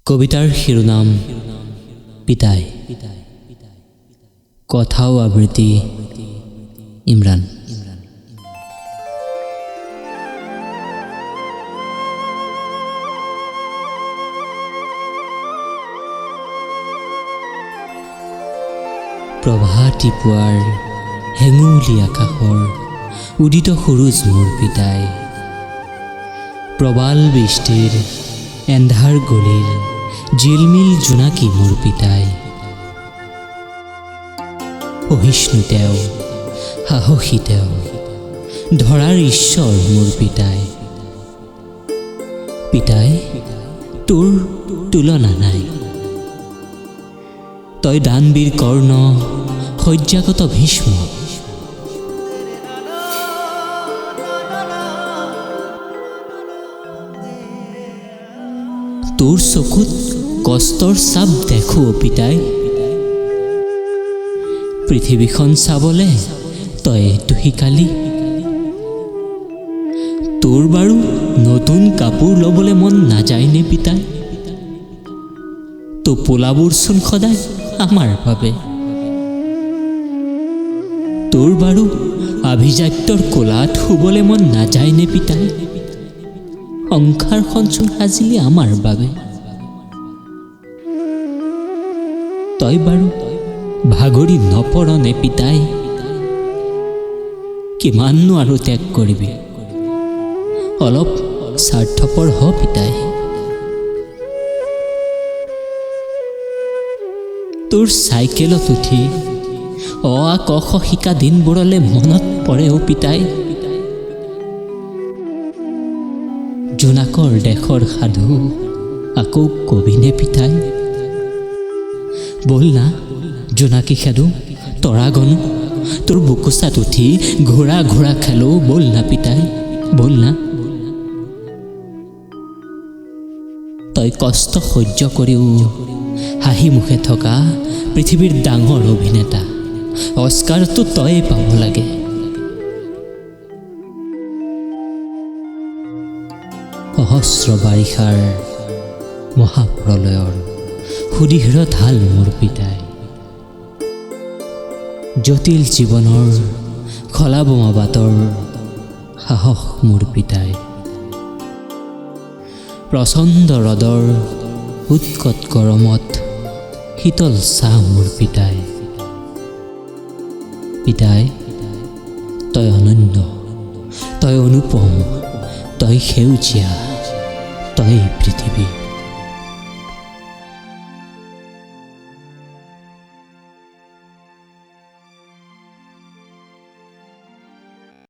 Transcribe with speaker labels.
Speaker 1: কবিতাৰ শিৰোনাম পিতাই, কথাও আবৃত্তি ইমৰান। প্ৰভাতী পুৱাৰ হেঙুলি আকাশৰ উদিত সূৰুজ মোৰ পিতাই, প্ৰবাল বৃষ্টিৰ এন্ধাৰ গলিৰ জিলমিল জোনাকী মোৰ পিতাই। সহিষ্ণু তেওঁ, সাহসী তেওঁ, ধৰাৰ ঈশ্বৰ মোৰ পিতাই। পিতাই, তোৰ তুলনা নাই। তই দানবীৰ কৰ্ণ, শয্যাগত ভীষ্ম। তোৰ চকুত কষ্টৰ চাপ দেখো পিতাই। পৃথিৱীখন চাবলে তই এইটো শিকালি। তোৰ বাৰু নতুন কাপোৰ ল'বলৈ মন নাযায়নে পিতাই? টোপোলাবোৰচোন সদায় আমাৰ বাবে। তোৰ বাৰু আভিজাত্যৰ কোলাত শুবলৈ মন নাযায়নে পিতাই? সংসাৰখনচোন সাজিলি আমাৰ বাবে। তই বাৰু ভাগৰি নপৰনে পিতাই? কিমাননো আৰু ত্যাগ কৰিবি? অলপ স্বাৰ্থপৰ হ পিতাই। তোৰ চাইকেলত উঠি অ আ ক খ শিকা দিনবোৰলৈ মনত পৰে অ পিতাই। জোনাকৰ দেশৰ সাধু আকৌ কবিনে পিতাই? বল না জোনাকী সাধু তৰা গনো, তোৰ বুকুচাত উঠি ঘোঁৰা ঘোঁৰা খেলো। বল না পিতাই, বল না। তই কষ্ট সহ্য কৰিও হাঁহি মুখে থকা পৃথিৱীৰ ডাঙৰ অভিনেতা। অস্কাৰটো তই পাব লাগে। সহস্ৰ বাৰিষাৰ মহাপ্ৰলয়ৰ সুদৃঢ় ঢাল মোৰ পিতাই। জটিল জীৱনৰ খলা বোমা বাটৰ সাহস মোৰ পিতাই। প্ৰচণ্ড ৰ'দৰ উৎকট গৰমত শীতল ছাঁ মোৰ পিতাই। পিতাই, তই অনন্য, তই অনুপম, তই সেউজীয়া, তই পৃথিৱী।